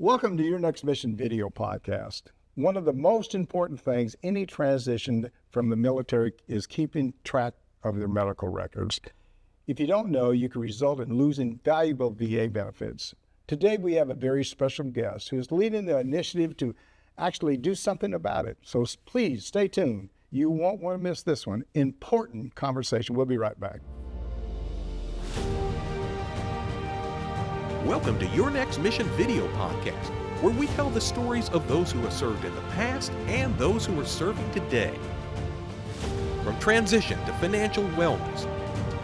Welcome to your next mission video podcast. One of the most important things any transition from the military is keeping track of their medical records. If you don't know, you can result in losing valuable VA benefits. Today we have a very special guest who is leading the initiative to actually do something about it. So please stay tuned. You won't want to miss this one. Important conversation. We'll be right back. Welcome to Your Next Mission video podcast, where we tell the stories of those who have served in the past and those who are serving today. From transition to financial wellness,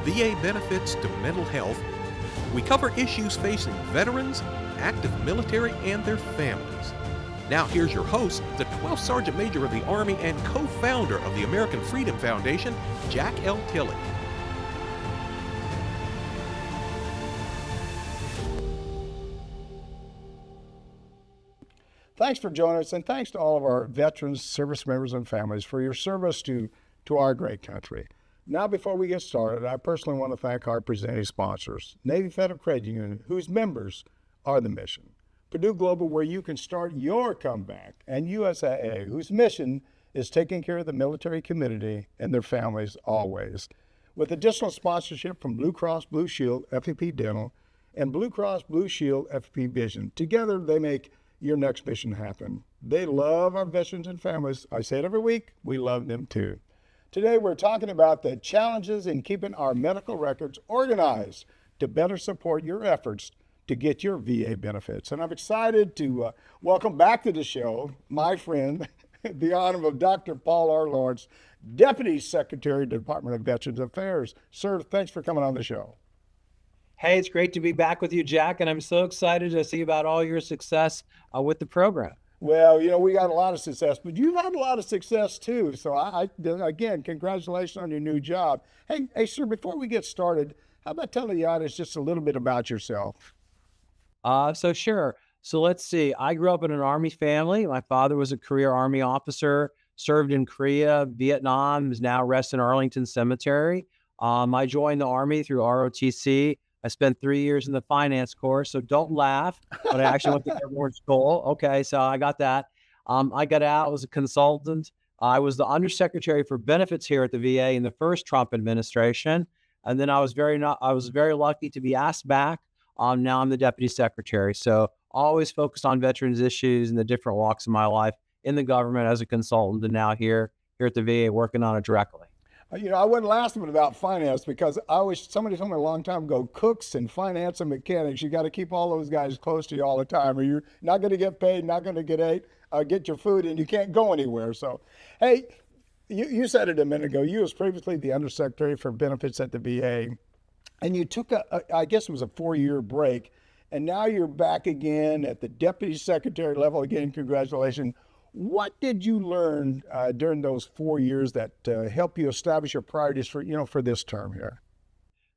VA benefits to mental health, we cover issues facing veterans, active military, and their families. Now here's your host, the 12th Sergeant Major of the Army and co-founder of the American Freedom Foundation, Jack L. Tilley. Thanks for joining us, and thanks to all of our veterans, service members, and families for your service to our great country. Now, before we get started, I personally want to thank our presenting sponsors, Navy Federal Credit Union, whose members are the mission, Purdue Global, where you can start your comeback, and USAA, whose mission is taking care of the military community and their families always. With additional sponsorship from Blue Cross Blue Shield, FEP Dental, and Blue Cross Blue Shield, FEP Vision. Together, they make your next mission happen. They love our veterans and families. I say it every week, we love them too. Today we're talking about the challenges in keeping our medical records organized to better support your efforts to get your VA benefits. And I'm excited to welcome back to the show my friend, the Honorable Dr. Paul R. Lawrence, Deputy Secretary of the Department of Veterans Affairs. Sir, thanks for coming on the show. Hey, it's great to be back with you, Jack, and I'm so excited to see about all your success with the program. Well, you know, we got a lot of success, but you've had a lot of success too. So again, congratulations on your new job. Hey, sir, before we get started, how about telling the audience just a little bit about yourself? Sure. So let's see. I grew up in an Army family. My father was a career Army officer, served in Korea, Vietnam, is now rests in Arlington Cemetery. I joined the Army through ROTC. I spent 3 years in the finance course, so don't laugh, but I actually went to airborne school. Okay, so I got that. I got out, I was a consultant. I was the undersecretary for benefits here at the VA in the first Trump administration. And then I was very lucky to be asked back. Now I'm the deputy secretary. So always focused on veterans issues in the different walks of my life in the government as a consultant, and now here at the VA working on it directly. You know, I wouldn't last them about finance because somebody told me a long time ago, cooks and finance and mechanics, you got to keep all those guys close to you all the time, or you're not going to get paid, not going to get your food, and you can't go anywhere. So, hey, you said it a minute ago, you was previously the Undersecretary for Benefits at the VA, and you took I guess it was a 4-year break, and now you're back again at the Deputy Secretary level. Again, congratulations. What did you learn during those 4 years that helped you establish your priorities for this term here?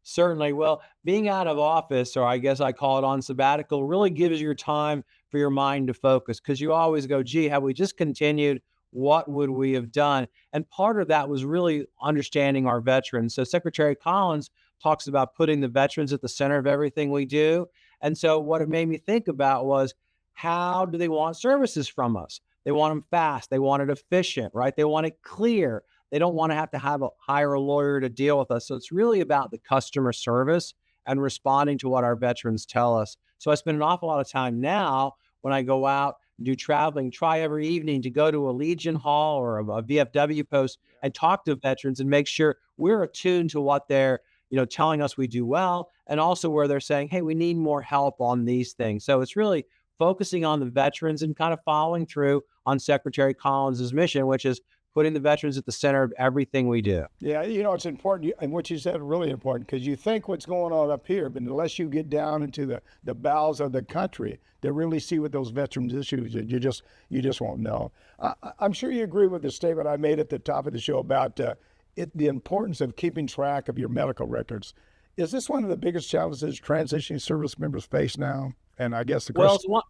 Certainly. Well, being out of office, or I guess I call it on sabbatical, really gives you time for your mind to focus, because you always go, gee, had we just continued, what would we have done? And part of that was really understanding our veterans. So Secretary Collins talks about putting the veterans at the center of everything we do. And so what it made me think about was, how do they want services from us? They want them fast. They want it efficient, right? They want it clear. They don't want to hire a lawyer to deal with us. So it's really about the customer service and responding to what our veterans tell us. So I spend an awful lot of time now when I go out and do traveling, try every evening to go to a Legion Hall or a VFW post and talk to veterans and make sure we're attuned to what they're telling us we do well, and also where they're saying, hey, we need more help on these things. So it's really focusing on the veterans and kind of following through on Secretary Collins's mission, which is putting the veterans at the center of everything we do. Yeah, it's important, and what you said is really important, because you think what's going on up here, but unless you get down into the bowels of the country to really see what those veterans issues, you just won't know. I'm sure you agree with the statement I made at the top of the show about the importance of keeping track of your medical records. Is this one of the biggest challenges transitioning service members face now? And I guess the question... Well,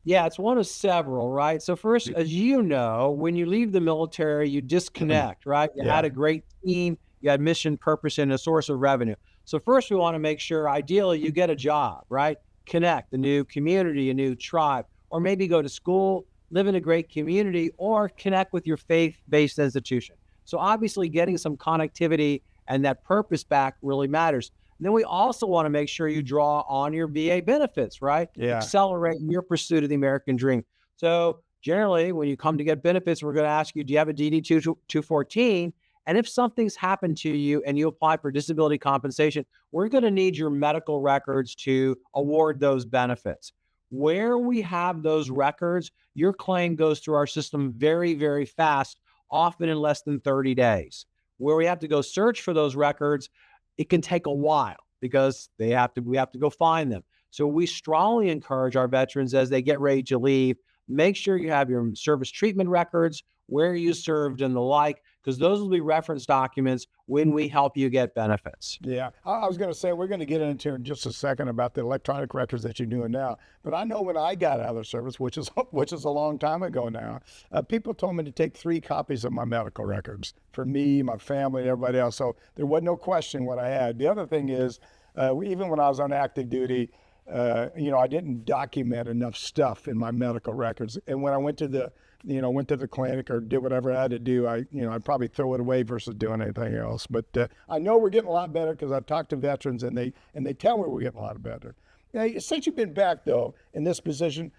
it's one of several, right? So first, as you know, when you leave the military, you disconnect, right? You had a great team, you had mission, purpose, and a source of revenue. So first, we want to make sure, ideally, you get a job, right? connect, a new community, a new tribe, or maybe go to school, live in a great community, or connect with your faith-based institution. So obviously getting some connectivity and that purpose back really matters. And then we also want to make sure you draw on your VA benefits, right? Yeah. Accelerate your pursuit of the American dream. So generally, when you come to get benefits, we're going to ask you, do you have a DD-214? And if something's happened to you and you apply for disability compensation, we're going to need your medical records to award those benefits. Where we have those records, your claim goes through our system very, very fast, often in less than 30 days. Where we have to go search for those records, it can take a while because we have to go find them. So we strongly encourage our veterans as they get ready to leave, make sure you have your service treatment records, where you served and the like, because those will be reference documents when we help you get benefits. Yeah, I was going to say, we're going to get into in just a second about the electronic records that you're doing now. But I know when I got out of the service, which is a long time ago now, people told me to take 3 copies of my medical records for me, my family, and everybody else. So there wasn't no question what I had. The other thing is, even when I was on active duty, I didn't document enough stuff in my medical records. And when I went to the clinic or did whatever I had to do, I'd probably throw it away versus doing anything else. But I know we're getting a lot better because I've talked to veterans and they tell me we're getting a lot better. Now, since you've been back though in this position,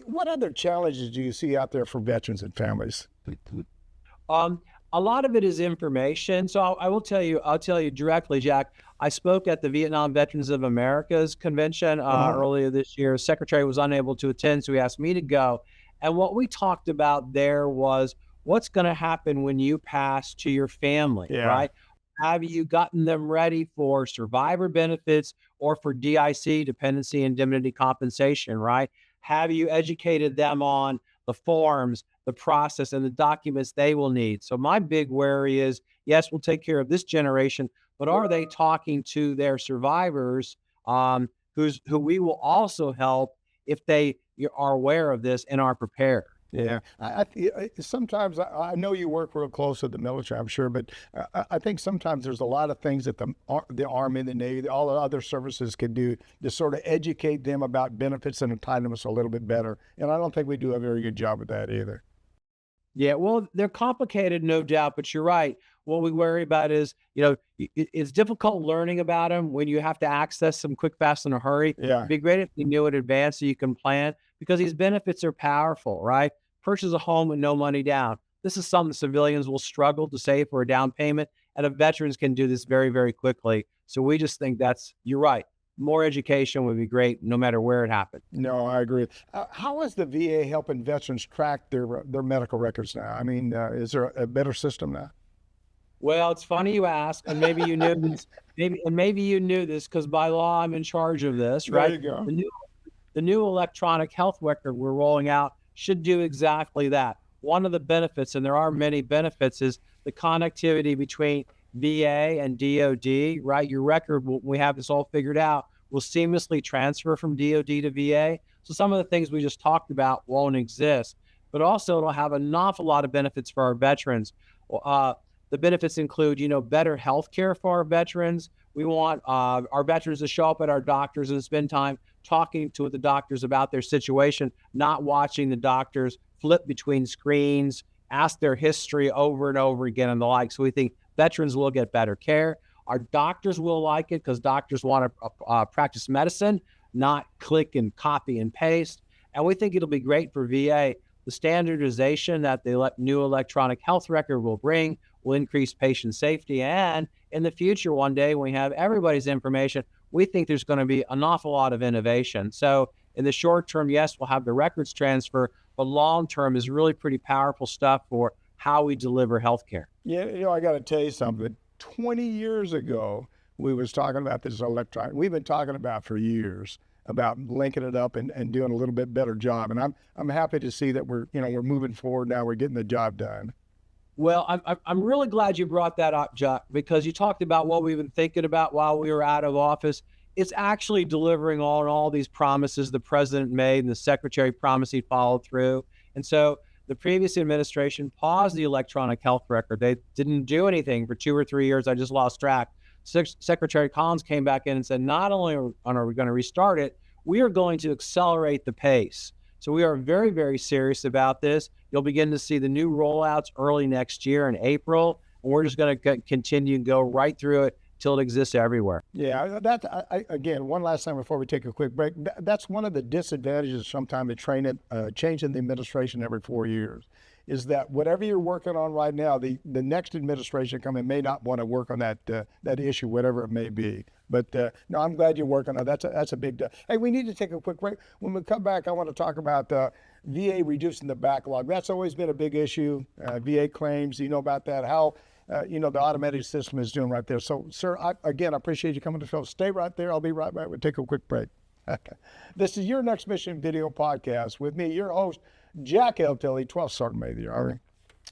what other challenges do you see out there for veterans and families? A lot of it is information. So I'll tell you directly, Jack. I spoke at the Vietnam Veterans of America's convention earlier this year. Secretary was unable to attend, so he asked me to go. And what we talked about there was what's going to happen when you pass to your family, right? Have you gotten them ready for survivor benefits or for DIC, dependency indemnity compensation, right? Have you educated them on the forms, the process, and the documents they will need? So my big worry is, yes, we'll take care of this generation, but are they talking to their survivors who we will also help if they are aware of this and are prepared? Yeah, sometimes I know you work real close with the military, I'm sure, but I think sometimes there's a lot of things that the Army, the Navy, all the other services can do to sort of educate them about benefits and entitlements a little bit better. And I don't think we do a very good job with that either. Yeah, well, they're complicated, no doubt, but you're right. What we worry about is, it's difficult learning about them when you have to access them quick, fast, in a hurry. Yeah. It'd be great if you knew in advance so you can plan, because these benefits are powerful, right? Purchase a home with no money down. This is something civilians will struggle to save for a down payment, and the veterans can do this very, very quickly. So we just think you're right. More education would be great no matter where it happened. No, I agree. How is the VA helping veterans track their medical records now? I mean, is there a better system now? Well, it's funny you ask, and maybe you knew this. Maybe you knew this because by law I'm in charge of this, right? There you go. The new electronic health record we're rolling out should do exactly that. One of the benefits, and there are many benefits, is the connectivity between VA and DoD, right? Your record, we have this all figured out, will seamlessly transfer from DoD to VA. So some of the things we just talked about won't exist, but also it'll have an awful lot of benefits for our veterans. The benefits include, better health care for our veterans. We want our veterans to show up at our doctors and spend time talking to the doctors about their situation, not watching the doctors flip between screens, ask their history over and over again and the like. So we think veterans will get better care. Our doctors will like it because doctors want to practice medicine, not click and copy and paste. And we think it'll be great for VA. The standardization that the new electronic health record will bring will increase patient safety. And in the future, one day, when we have everybody's information, we think there's going to be an awful lot of innovation. So in the short term, yes, we'll have the records transfer, but long term is really pretty powerful stuff for how we deliver healthcare. Yeah, I got to tell you something. 20 years ago, we was talking about this electronic. We've been talking about for years about linking it up and doing a little bit better job. And I'm happy to see that we're moving forward now. We're getting the job done. Well, I'm really glad you brought that up, Jack, because you talked about what we've been thinking about while we were out of office. It's actually delivering on all these promises the president made and the secretary promised he'd follow through. And so the previous administration paused the electronic health record. They didn't do anything for 2 or 3 years. I just lost track. Secretary Collins came back in and said, not only are we going to restart it, we are going to accelerate the pace. So we are very, very serious about this. You'll begin to see the new rollouts early next year in April, and we're just going to continue and go right through it till it exists everywhere. Yeah, again, one last time before we take a quick break, that's one of the disadvantages sometimes of changing the administration every 4 years, is that whatever you're working on right now, the next administration coming may not want to work on that issue, whatever it may be. But no, I'm glad you're working on that. That's a big deal. Hey, we need to take a quick break. When we come back, I want to talk about VA reducing the backlog. That's always been a big issue. VA claims, you know about that, how the automated system is doing right there. So, sir, I appreciate you coming to the show. Stay right there. I'll be right back. We'll take a quick break. This is Your Next Mission Video Podcast with me, your host, Jack L. Tilley, 12th Sergeant Major of the Army.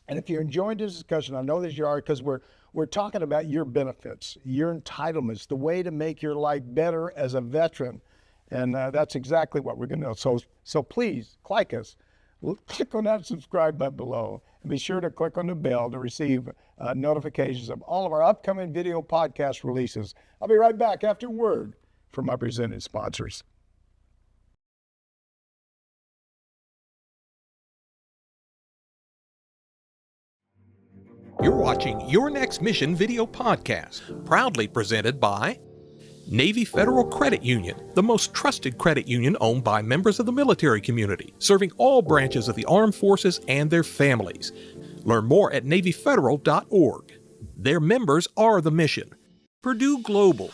And if you're enjoying this discussion, I know that you are, because we're talking about your benefits, your entitlements, the way to make your life better as a veteran. And that's exactly what we're going to do. So please, like us. Click on that subscribe button below, and be sure to click on the bell to receive notifications of all of our upcoming video podcast releases. I'll be right back after a word from my presenting sponsors. You're watching Your Next Mission Video Podcast, proudly presented by Navy Federal Credit Union, the most trusted credit union owned by members of the military community, serving all branches of the armed forces and their families. Learn more at NavyFederal.org. Their members are the mission. Purdue Global.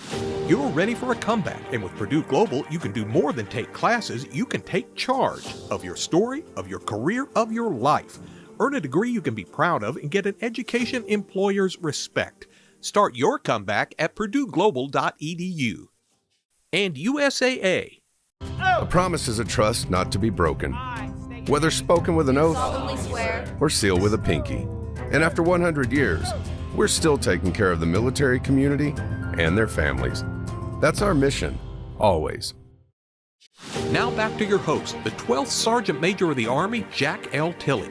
You're ready for a comeback, and with Purdue Global, you can do more than take classes. You can take charge of your story, of your career, of your life. Earn a degree you can be proud of and get an education employers respect. Start your comeback at purdueglobal.edu. And USAA. A promise is a trust not to be broken, whether spoken with an oath or sealed with a pinky. And after 100 years, we're still taking care of the military community and their families. That's our mission, always. Now back to your host, the 12th Sergeant Major of the Army, Jack L. Tilley.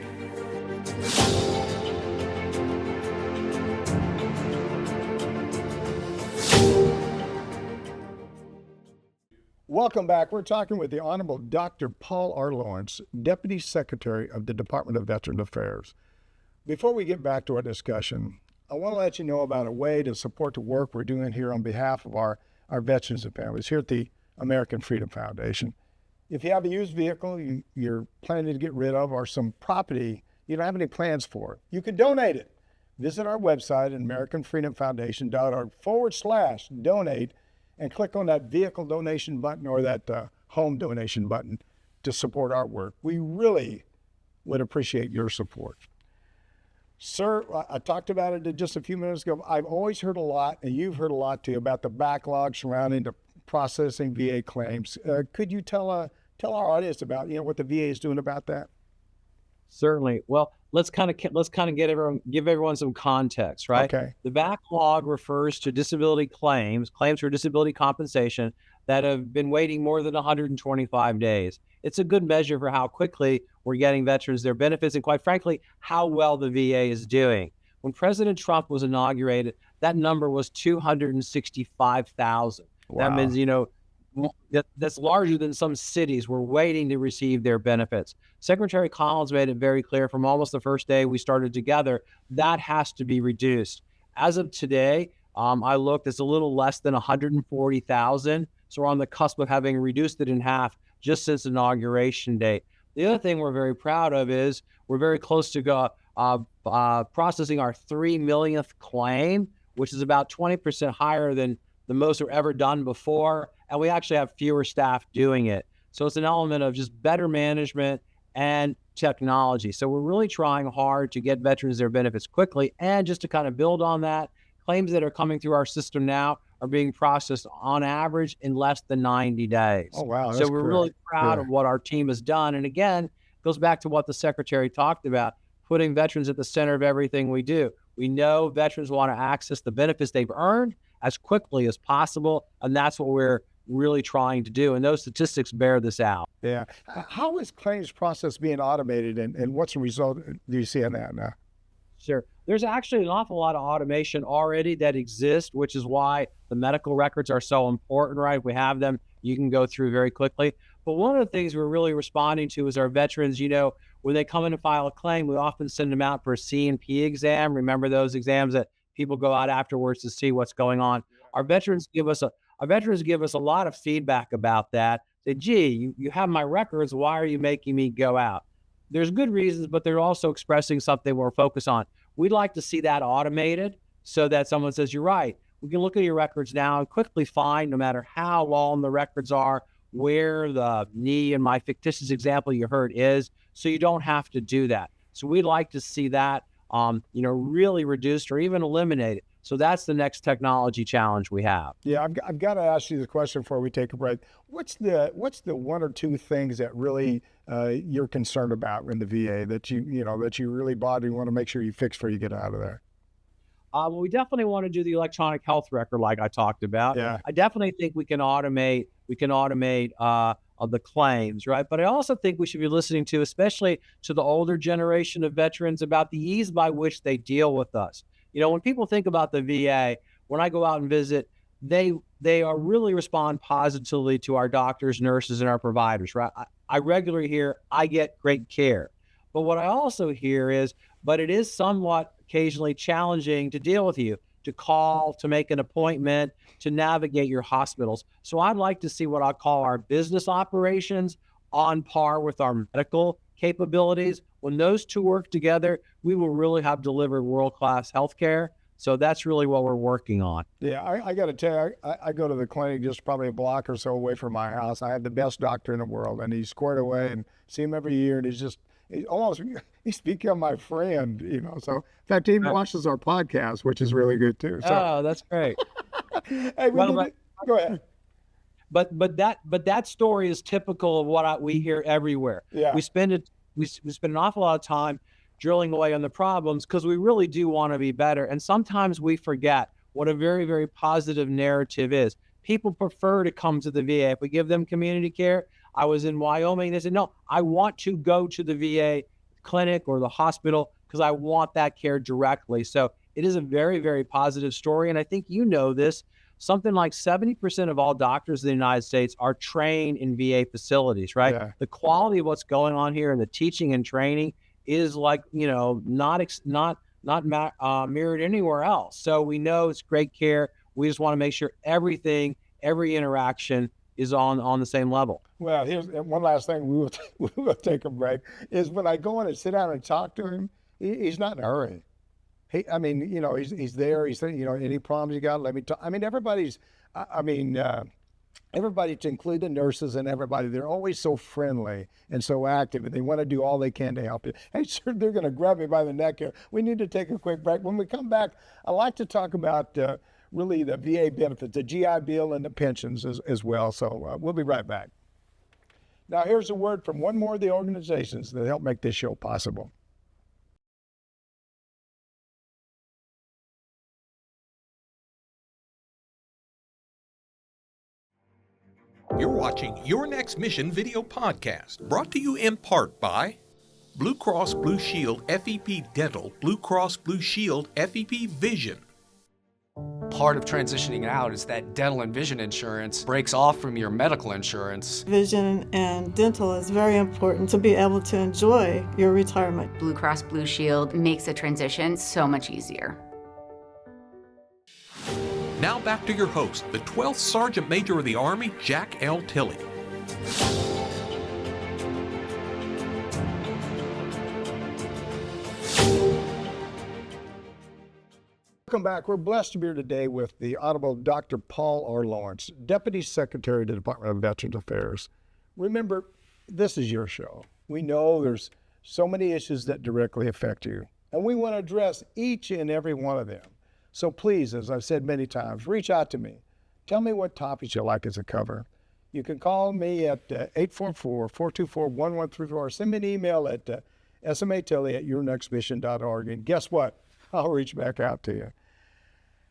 Welcome back. We're talking with the Honorable Dr. Paul R. Lawrence, Deputy Secretary of the Department of Veteran Affairs. Before we get back to our discussion, I want to let you know about a way to support the work we're doing here on behalf of our veterans and families here at the American Freedom Foundation. If you have a used vehicle you're planning to get rid of, or some property you don't have any plans for, you can donate it. Visit our website at AmericanFreedomFoundation.org/donate and click on that vehicle donation button or that home donation button to support our work. We really would appreciate your support. Sir, I talked about it just a few minutes ago. I've always heard a lot, and you've heard a lot too, about the backlog surrounding the processing VA claims. Could you tell our audience about what the VA is doing about that? Certainly. Well, let's kind of give everyone some context, right? Okay. The backlog refers to disability claims for disability compensation that have been waiting more than 125 days. It's a good measure for how quickly we're getting veterans their benefits, and quite frankly, how well the VA is doing. When President Trump was inaugurated, that number was 265,000. Wow. That means, that's larger than some cities were waiting to receive their benefits. Secretary Collins made it very clear from almost the first day we started together, that has to be reduced. As of today, I looked, it's a little less than 140,000. So we're on the cusp of having reduced it in half just since inauguration date. The other thing we're very proud of is we're very close to processing our 3 millionth claim, which is about 20% higher than the most were ever done before. And we actually have fewer staff doing it. So it's an element of just better management and technology. So we're really trying hard to get veterans their benefits quickly. And just to kind of build on that, claims that are coming through our system now are being processed on average in less than 90 days. Oh, wow. So we're really proud of what our team has done. And again, it goes back to what the Secretary talked about, putting veterans at the center of everything we do. We know veterans want to access the benefits they've earned as quickly as possible, and that's what we're really trying to do, and those statistics bear this out. Yeah. How is claims process being automated, and what's the result do you see on that now? Sure. There's actually an awful lot of automation already that exists, which is why the medical records are so important, right? We have them you can go through very quickly. But one of the things we're really responding to is our veterans, when they come in to file a claim, we often send them out for a C&P exam. Remember those exams that people go out afterwards to see what's going on? Our veterans give us a lot of feedback about that. Say, gee, you have my records. Why are you making me go out? There's good reasons, but they're also expressing something we're focused on. We'd like to see that automated so that someone says, you're right. We can look at your records now and quickly find, no matter how long the records are, where the knee in my fictitious example you heard is, so you don't have to do that. So we'd like to see that, really reduced or even eliminated. So that's the next technology challenge we have. Yeah, I've got to ask you the question before we take a break. What's the one or two things that really you're concerned about in the VA that you really bother, you want to make sure you fix before you get out of there? Well, we definitely want to do the electronic health record, like I talked about. Yeah. I definitely think we can automate the claims, right? But I also think we should be listening to, especially to the older generation of veterans, about the ease by which they deal with us. When people think about the VA, when I go out and visit, they are really respond positively to our doctors, nurses, and our providers, right? I regularly hear, I get great care. But what I also hear is, but it is somewhat occasionally challenging to deal with you, to call, to make an appointment, to navigate your hospitals. So I'd like to see what I call our business operations on par with our medical capabilities. When those two work together, we will really have delivered world-class healthcare. So that's really what we're working on. Yeah, I got to tell you, I go to the clinic just probably a block or so away from my house. I have the best doctor in the world, and he's squared away, and see him every year, and he's become my friend, So, in fact, he even watches our podcast, which is really good too. So. Oh, that's great. Hey, go ahead. But that story is typical of what we hear everywhere. Yeah. We spend an awful lot of time drilling away on the problems because we really do want to be better. And sometimes we forget what a very, very positive narrative is. People prefer to come to the VA. If we give them community care, I was in Wyoming. They said, no, I want to go to the VA clinic or the hospital because I want that care directly. So it is a very, very positive story. And I think this, something like 70% of all doctors in the United States are trained in VA facilities, right? Yeah. The quality of what's going on here and the teaching and training is like, not mirrored anywhere else. So we know it's great care. We just want to make sure every interaction is on the same level. Well, here's one last thing. We will take a break. Is when I go in and sit down and talk to him, he's not in a hurry. He's there. He's saying, any problems you got, let me talk. Everybody, to include the nurses and everybody, they're always so friendly and so active, and they want to do all they can to help you. Hey, sir, they're going to grab me by the neck here. We need to take a quick break. When we come back, I'd like to talk about really the VA benefits, the GI Bill, and the pensions as well. So we'll be right back. Now, here's a word from one more of the organizations that help make this show possible. You're watching Your Next Mission video podcast, brought to you in part by Blue Cross Blue Shield FEP Dental, Blue Cross Blue Shield FEP Vision. Part of transitioning out is that dental and vision insurance breaks off from your medical insurance. Vision and dental is very important to be able to enjoy your retirement. Blue Cross Blue Shield makes the transition so much easier. Now back to your host, the 12th Sergeant Major of the Army, Jack L. Tilley. Welcome back. We're blessed to be here today with the Honorable Dr. Paul R. Lawrence, Deputy Secretary of the Department of Veterans Affairs. Remember, this is your show. We know there's so many issues that directly affect you, and we want to address each and every one of them. So please, as I've said many times, reach out to me. Tell me what topics you'd like us to cover. You can call me at 844-424-1134 or send me an email at SMA Tilley at yournextmission.org. And guess what? I'll reach back out to you.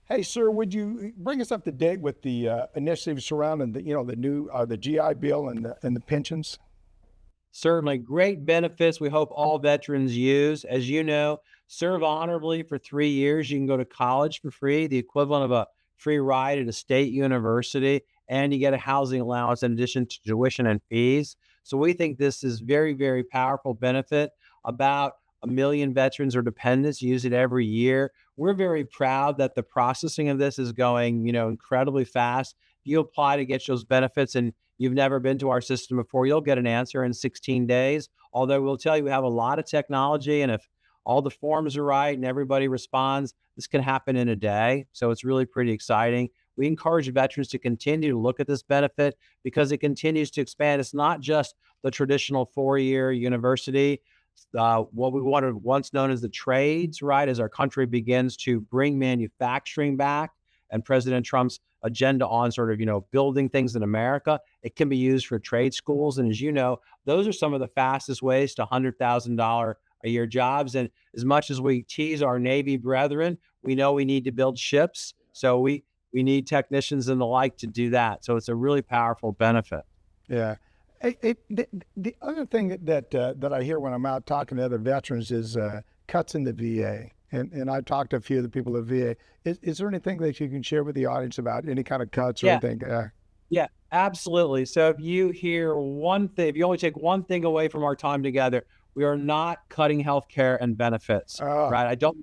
Hey, sir, would you bring us up to date with the initiatives surrounding the GI Bill and the pensions? Certainly great benefits we hope all veterans use. As you know, serve honorably for 3 years. You can go to college for free, the equivalent of a free ride at a state university. and you get a housing allowance in addition to tuition and fees. So we think this is very, very powerful benefit. About 1 million veterans or dependents use it every year. We're very proud that the processing of this is going, incredibly fast. If you apply to get those benefits and you've never been to our system before, you'll get an answer in 16 days. Although we'll tell you we have a lot of technology, and if all the forms are right and everybody responds, this can happen in a day. So it's really pretty exciting. We encourage veterans to continue to look at this benefit because it continues to expand. It's not just the traditional 4-year university. What we wanted once known as the trades, right? As our country begins to bring manufacturing back and President Trump's agenda on sort of, building things in America, it can be used for trade schools. And as you know, those are some of the fastest ways to $100,000 a year jobs. And as much as we tease our Navy brethren, we know we need to build ships. So we need technicians and the like to do that. So it's a really powerful benefit. Yeah. The other thing that I hear when I'm out talking to other veterans is cuts in the VA. And I've talked to a few of the people at VA. Is there anything that you can share with the audience about any kind of cuts or anything? Yeah, absolutely. So if you hear one thing, if you only take one thing away from our time together, we are not cutting health care and benefits, right? I don't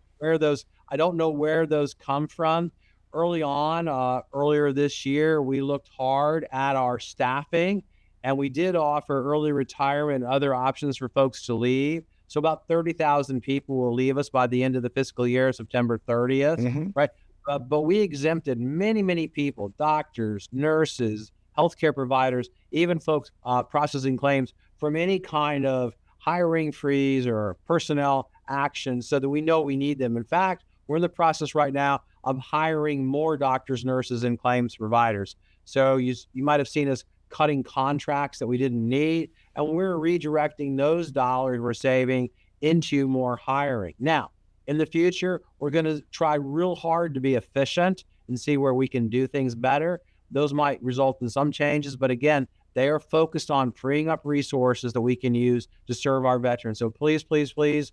know where those come from. Early on, earlier this year, we looked hard at our staffing, and we did offer early retirement and other options for folks to leave. So about 30,000 people will leave us by the end of the fiscal year, September 30th, right? But we exempted many, many people, doctors, nurses, healthcare providers, even folks processing claims from any kind of hiring freeze or personnel action so that we know we need them. In fact, we're in the process right now of hiring more doctors, nurses, and claims providers. So you might have seen us cutting contracts that we didn't need, and we're redirecting those dollars we're saving into more hiring. Now, in the future, we're going to try real hard to be efficient and see where we can do things better. Those might result in some changes, but again, they are focused on freeing up resources that we can use to serve our veterans. So please, please, please,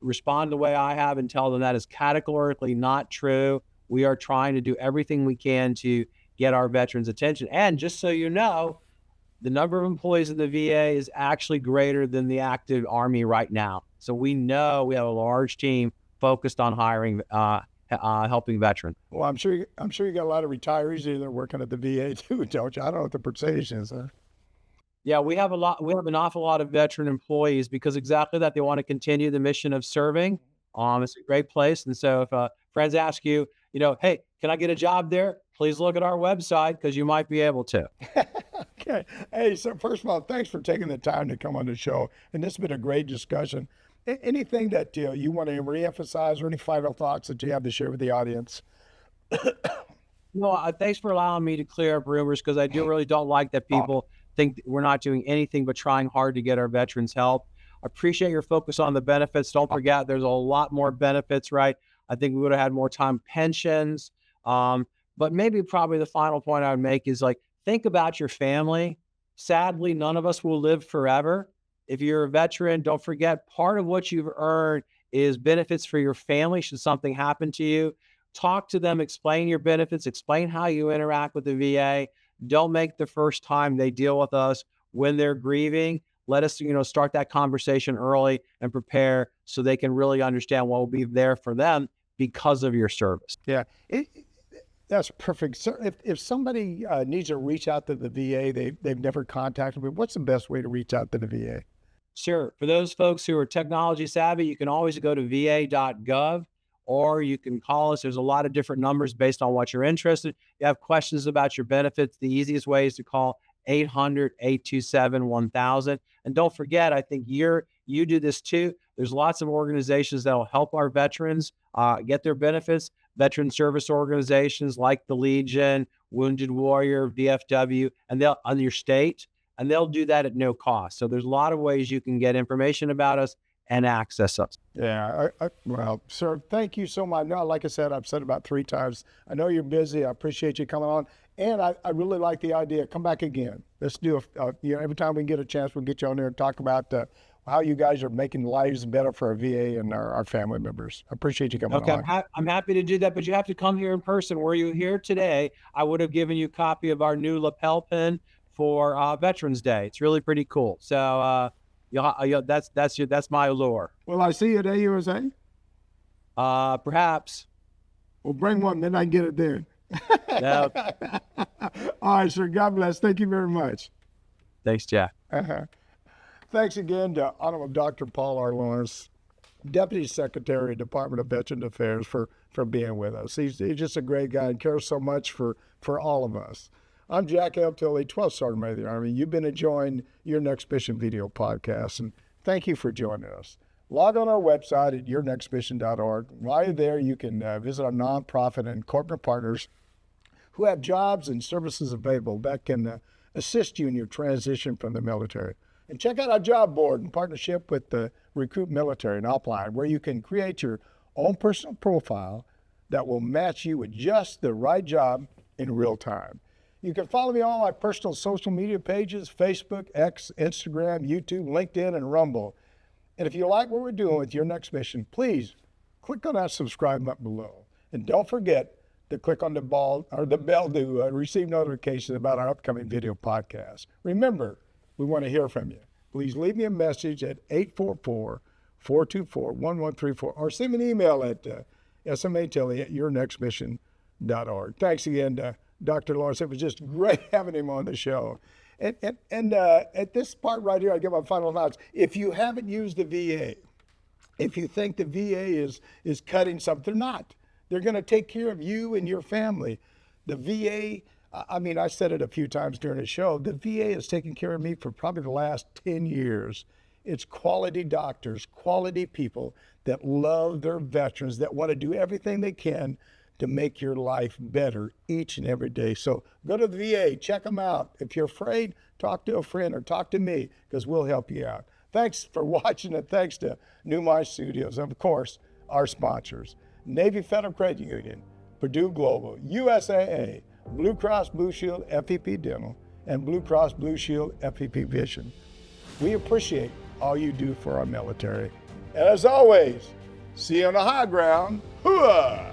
respond the way I have and tell them that is categorically not true. We are trying to do everything we can to get our veterans' attention. And just so you know, the number of employees in the VA is actually greater than the active Army right now. So we know we have a large team focused on hiring, helping veterans. Well, I'm sure you got a lot of retirees that are working at the VA too, don't you? I don't know what the percentage is. Yeah, we have an awful lot of veteran employees because exactly that. They want to continue the mission of serving. It's a great place. And so if friends ask you, hey, can I get a job there? Please look at our website because you might be able to. Okay. Hey, so first of all, thanks for taking the time to come on the show. And this has been a great discussion. Anything that you want to reemphasize or any final thoughts that you have to share with the audience? No, thanks for allowing me to clear up rumors because I really don't like that people think that we're not doing anything but trying hard to get our veterans help. I appreciate your focus on the benefits. Don't forget, there's a lot more benefits, right? I think we would have had more time, pensions. But maybe probably the final point I would make is think about your family. Sadly, none of us will live forever. If you're a veteran, don't forget part of what you've earned is benefits for your family should something happen to you. Talk to them, explain your benefits, explain how you interact with the VA. Don't make the first time they deal with us when they're grieving. Let us, start that conversation early and prepare so they can really understand what will be there for them because of your service. Yeah, that's perfect. Sir, if somebody needs to reach out to the VA, they've never contacted me, what's the best way to reach out to the VA? Sure. For those folks who are technology savvy, you can always go to va.gov or you can call us. There's a lot of different numbers based on what you're interested. You have questions about your benefits. The easiest way is to call 800-827-1000. And don't forget, I think you do this too. There's lots of organizations that will help our veterans get their benefits. Veteran service organizations like the Legion, Wounded Warrior, VFW, and they'll on your state, and they'll do that at no cost. So there's a lot of ways you can get information about us and access us. Yeah, well, sir, thank you so much. No, like I said, I've said it about 3 times. I know you're busy. I appreciate you coming on. And I really like the idea. Come back again. Let's do every time we can get a chance, we'll get you on there and talk about how you guys are making lives better for our VA and our family members. I appreciate you coming Okay, on. I'm happy to do that, but you have to come here in person. Were you here today, I would have given you a copy of our new lapel pin for Veterans Day. It's really pretty cool. So that's my allure. Will I see you at AUSA? Perhaps. Well, bring one, then I can get it there. No. All right, sir. God bless. Thank you very much. Thanks, Jack. Thanks again to Honorable Dr. Paul R. Lawrence, Deputy Secretary, Department of Veterans Affairs, for being with us. He's just a great guy and cares so much for all of us. I'm Jack L. Tilley, 12th Sergeant Major of the Army. You've been enjoying Your Next Mission video podcast, and thank you for joining us. Log on our website at yournextmission.org. While you're there, you can visit our nonprofit and corporate partners who have jobs and services available that can assist you in your transition from the military. And check out our job board in partnership with the Recruit Military and Upline, where you can create your own personal profile that will match you with just the right job in real time. You can follow me on all my personal social media pages, Facebook, X, Instagram, YouTube, LinkedIn, and Rumble. And if you like what we're doing with Your Next Mission, please click on that subscribe button below. And don't forget to click on the bell to receive notifications about our upcoming video podcast. Remember, we want to hear from you. Please leave me a message at 844-424-1134 or send me an email at SMA Tilley at yournextmission.org. Thanks again to Dr. Lawrence. It was just great having him on the show. And at this part right here, I give my final thoughts. If you haven't used the VA, if you think the VA is cutting something, they're not. They're going to take care of you and your family. The VA, I said it a few times during the show, the VA has taken care of me for probably the last 10 years. It's quality doctors, quality people that love their veterans, that want to do everything they can to make your life better each and every day. So go to the VA, check them out. If you're afraid, talk to a friend or talk to me, because we'll help you out. Thanks for watching, and thanks to New Mind Studios, and of course, our sponsors, Navy Federal Credit Union, Purdue Global, USAA, Blue Cross Blue Shield FEP Dental, and Blue Cross Blue Shield FEP Vision. We appreciate all you do for our military. And as always, see you on the high ground. Hooah!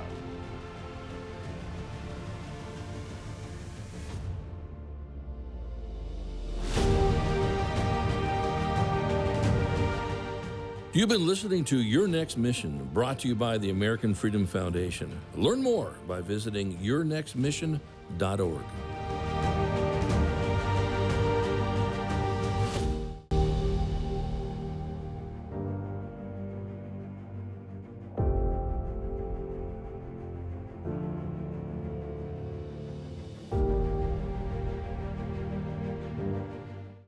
You've been listening to Your Next Mission, brought to you by the American Freedom Foundation. Learn more by visiting yournextmission.org.